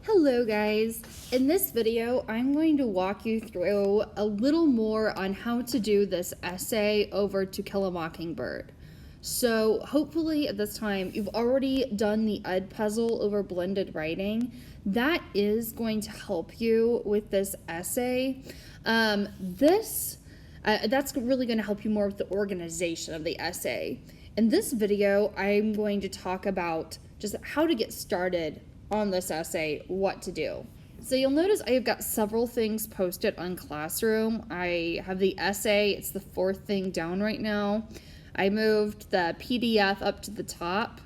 Hello guys! In this video, I'm going to walk you through a little more on how to do this essay over To Kill a Mockingbird. So hopefully at this time, you've already done the Edpuzzle over blended writing. That is going to help you with this essay. That's really going to help you more with the organization of the essay. In this video, I'm going to talk about just how to get started on this essay, what to do. So you'll notice I have got several things posted on Classroom. I have the essay, it's the fourth thing down right now. I moved the PDF up to the top.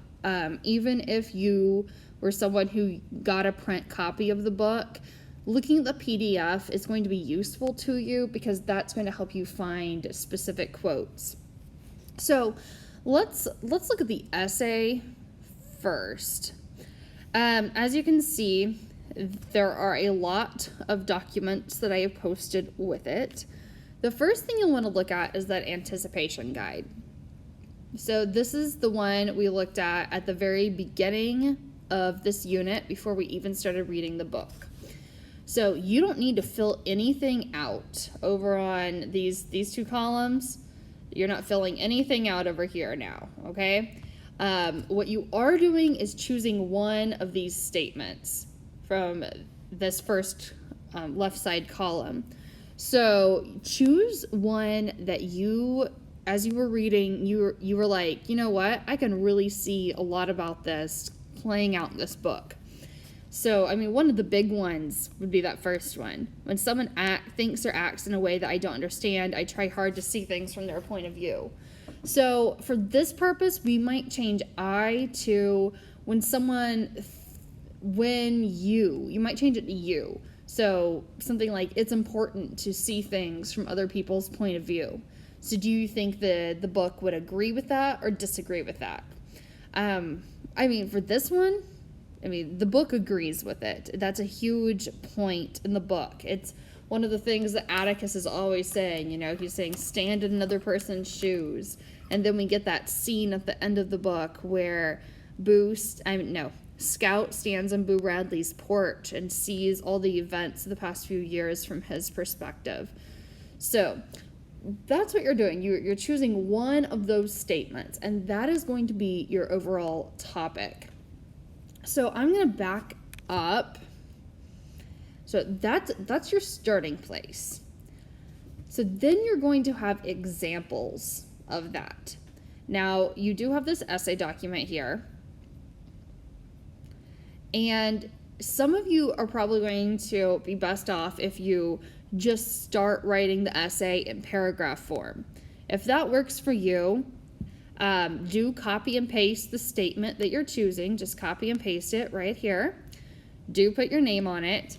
Even if you were someone who got a print copy of the book, looking at the PDF is going to be useful to you because that's going to help you find specific quotes. So let's look at the essay first. As you can see, there are a lot of documents that I have posted with it. The first thing you'll want to look at is that anticipation guide. So this is the one we looked at the very beginning of this unit before we even started reading the book. So you don't need to fill anything out over on these two columns. You're not filling anything out over here now, okay? What you are doing is choosing one of these statements from this first left side column. So choose one that you, as you were reading, you were like, you know what, I can really see a lot about this playing out in this book. So, I mean, one of the big ones would be that first one. When someone thinks or acts in a way that I don't understand, I try hard to see things from their point of view. So for this purpose, we might change I to when you might change it to you. So something like, it's important to see things from other people's point of view. So do you think the book would agree with that or disagree with that? I mean, for this one, the book agrees with it. That's a huge point in the book. It's one of the things that Atticus is always saying, he's saying, stand in another person's shoes. And then we get that scene at the end of the book where Scout stands on Boo Radley's porch and sees all the events of the past few years from his perspective. So that's what you're doing. You're choosing one of those statements, and that is going to be your overall topic. So I'm going to back up. So that's your starting place. So then you're going to have examples of that. Now, you do have this essay document here. And some of you are probably going to be best off if you just start writing the essay in paragraph form. If that works for you, do copy and paste the statement that you're choosing. Just copy and paste it right here. Do put your name on it.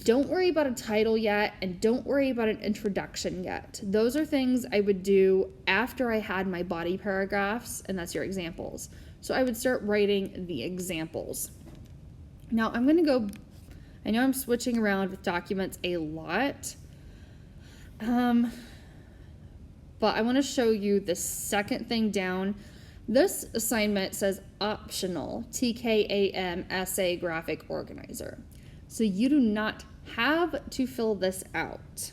Don't worry about a title yet, and don't worry about an introduction yet. Those are things I would do after I had my body paragraphs, and that's your examples. So I would start writing the examples. Now I'm going to go, I know I'm switching around with documents a lot, but I want to show you the second thing down. This assignment says optional TKAM essay graphic organizer. So you do not have to fill this out.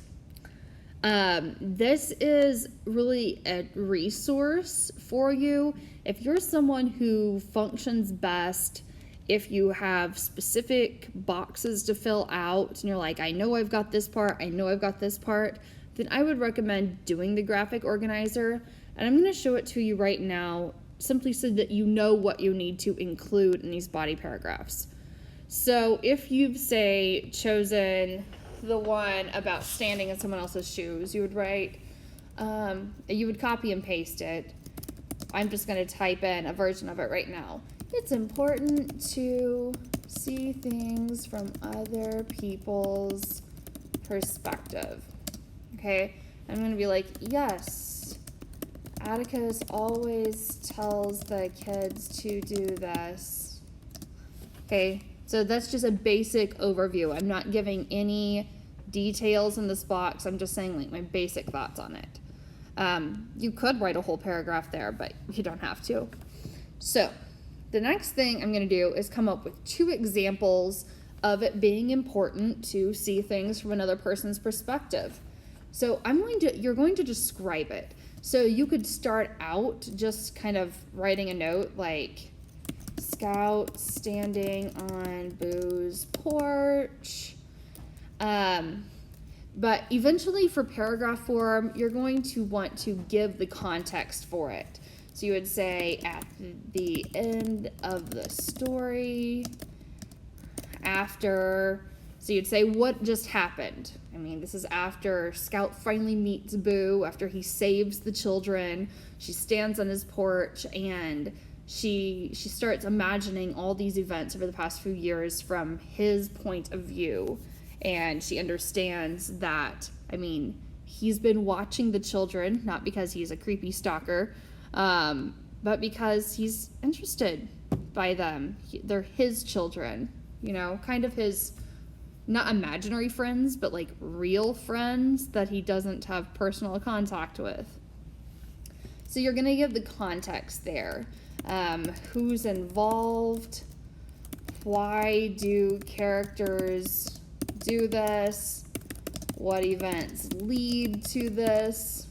This is really a resource for you. If you're someone who functions best, if you have specific boxes to fill out, and you're like, I know I've got this part, I know I've got this part, then I would recommend doing the graphic organizer. And I'm going to show it to you right now, simply so that you know what you need to include in these body paragraphs. So if you've, say, chosen the one about standing in someone else's shoes, you would write, you would copy and paste it. I'm just going to type in a version of it right now. It's important to see things from other people's perspective. Okay? I'm going to be like, yes, Atticus always tells the kids to do this. Okay? So that's just a basic overview. I'm not giving any details in this box. I'm just saying like my basic thoughts on it. You could write a whole paragraph there, but you don't have to. So the next thing I'm going to do is come up with 2 examples of it being important to see things from another person's perspective. So you're going to describe it. So you could start out just kind of writing a note like, Scout standing on Boo's porch. But eventually for paragraph form, you're going to want to give the context for it. So you would say at the end of the story, after, so you'd say what just happened. I mean, this is after Scout finally meets Boo, after he saves the children. She stands on his porch and she starts imagining all these events over the past few years from his point of view. And she understands that, I mean, he's been watching the children, not because he's a creepy stalker, but because he's interested by them. They're his children, you know, kind of his, not imaginary friends, but like real friends that he doesn't have personal contact with. So you're going to give the context there. Who's involved? Why do characters do this? What events lead to this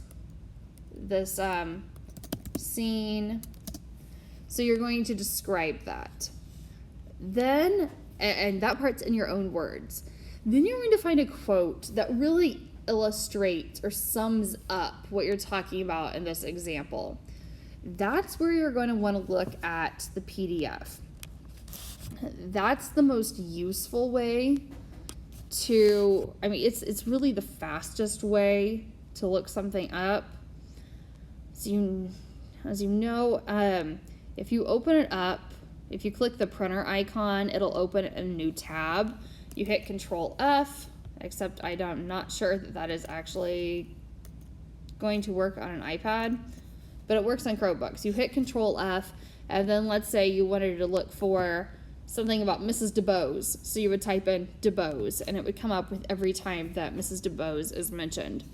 scene? So you're going to describe that. Then, and that part's in your own words. Then you're going to find a quote that really illustrates or sums up what you're talking about in this example. That's where you're going to want to look at the PDF. That's the most useful way to, I mean, it's really the fastest way to look something up. So as you know, if you open it up, if you click the printer icon, it'll open a new tab. You hit Control F, except I'm not sure that is actually going to work on an iPad, but it works on Chromebooks. You hit Control F, and then let's say you wanted to look for something about Mrs. DeBose. So you would type in DeBose, and it would come up with every time that Mrs. DeBose is mentioned.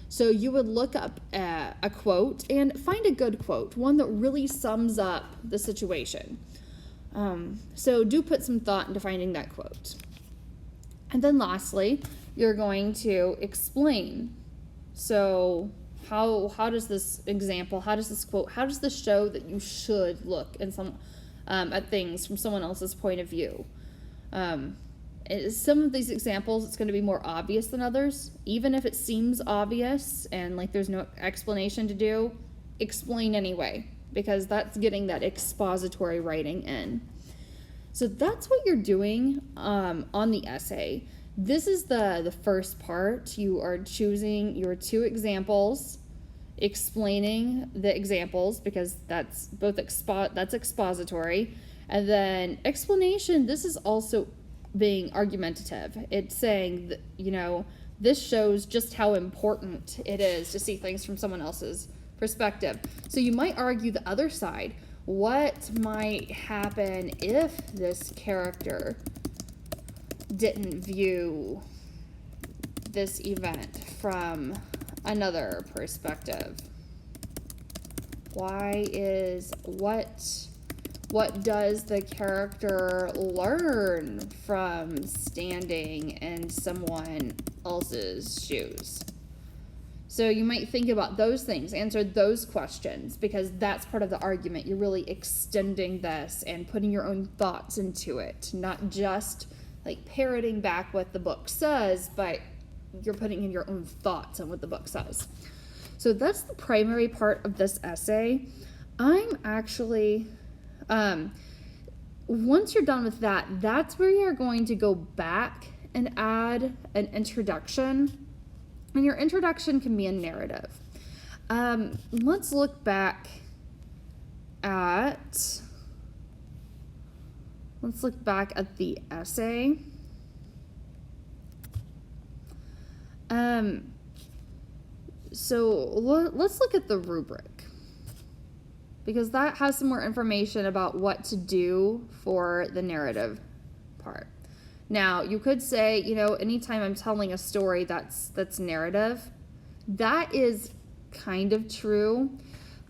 So you would look up a quote and find a good quote, one that really sums up the situation. So do put some thought into finding that quote. And then lastly, you're going to explain. So how does this example, how does this quote, how does this show that you should look at things from someone else's point of view? Some of these examples, it's going to be more obvious than others. Even if it seems obvious and like there's no explanation to do, explain anyway, because that's getting that expository writing in. So that's what you're doing on the essay. This is the first part. You are choosing your two examples, explaining the examples, because that's both that's expository, and then explanation. This is also being argumentative. It's saying that, you know, this shows just how important it is to see things from someone else's perspective. So you might argue the other side. What might happen if this character didn't view this event from another perspective? What does the character learn from standing in someone else's shoes? So you might think about those things, answer those questions, because that's part of the argument. You're really extending this and putting your own thoughts into it, not just like parroting back what the book says, but you're putting in your own thoughts on what the book says. So that's the primary part of this essay. I'm actually, once you're done with that, that's where you're going to go back and add an introduction. And your introduction can be a narrative. Let's look back at the essay. So let's look at the rubric, because that has some more information about what to do for the narrative part. Now, you could say, you know, anytime I'm telling a story that's narrative, that is kind of true.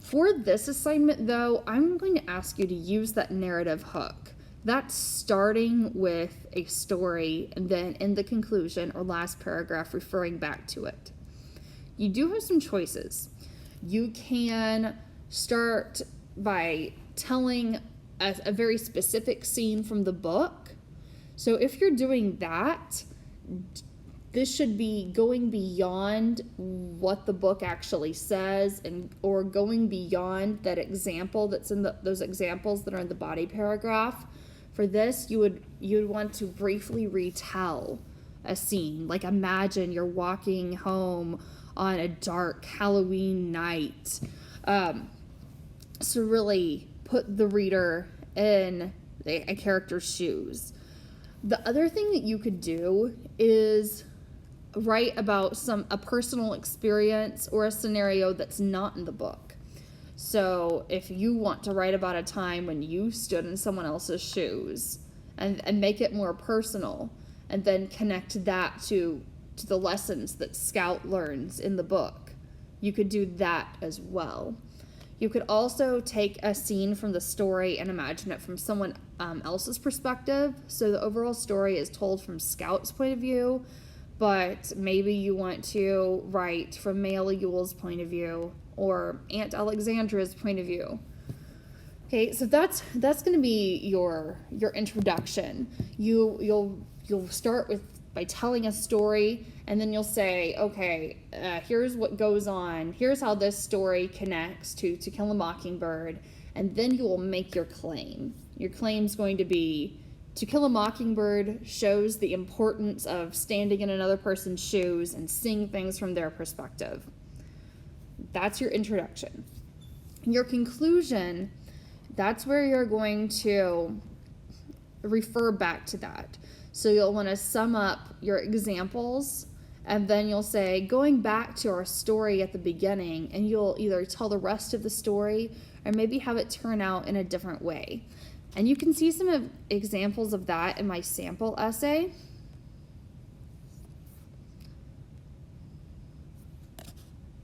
For this assignment, though, I'm going to ask you to use that narrative hook, that's starting with a story and then in the conclusion or last paragraph referring back to it. You do have some choices. You can start by telling a very specific scene from the book. So if you're doing that, this should be going beyond what the book actually says or going beyond that example that's in those examples that are in the body paragraph. For this, you would want to briefly retell a scene. Like imagine you're walking home on a dark Halloween night. So really put the reader in a character's shoes. The other thing that you could do is write about a personal experience or a scenario that's not in the book. So if you want to write about a time when you stood in someone else's shoes and make it more personal, and then connect that to the lessons that Scout learns in the book, you could do that as well. You could also take a scene from the story and imagine it from someone else's perspective. So the overall story is told from Scout's point of view, but maybe you want to write from Male Yule's point of view or Aunt Alexandra's point of view. Okay, so that's going to be your introduction. You'll start by telling a story, and then you'll say, okay, here's what goes on. Here's how this story connects to Kill a Mockingbird, and then you will make your claim. Your claim's going to be, To Kill a Mockingbird shows the importance of standing in another person's shoes and seeing things from their perspective. That's your introduction. Your conclusion, that's where you're going to refer back to that. So you'll want to sum up your examples, and then you'll say, going back to our story at the beginning, and you'll either tell the rest of the story or maybe have it turn out in a different way. And you can see some examples of that in my sample essay.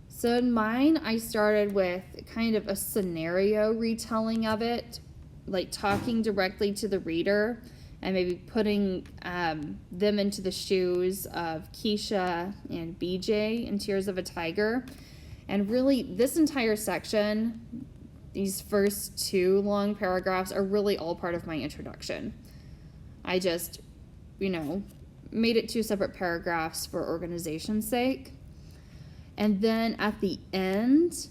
So in mine, I started with kind of a scenario retelling of it, like talking directly to the reader and maybe putting them into the shoes of Keisha and BJ in Tears of a Tiger. And really, this entire section, these first 2 long paragraphs, are really all part of my introduction. I just, made it 2 separate paragraphs for organization's sake. And then at the end,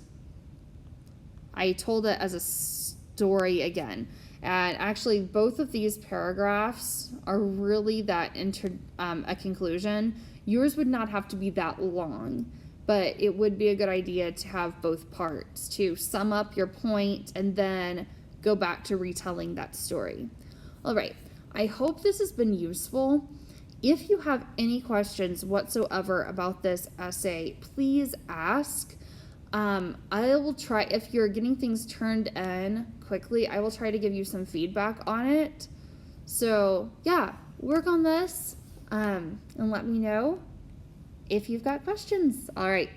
I told it as a story again. And actually, both of these paragraphs are really that a conclusion. Yours would not have to be that long, but it would be a good idea to have both parts to sum up your point and then go back to retelling that story. All right, I hope this has been useful. If you have any questions whatsoever about this essay, please ask. I will try, if you're getting things turned in quickly, I will try to give you some feedback on it. So yeah, work on this and let me know if you've got questions. All right.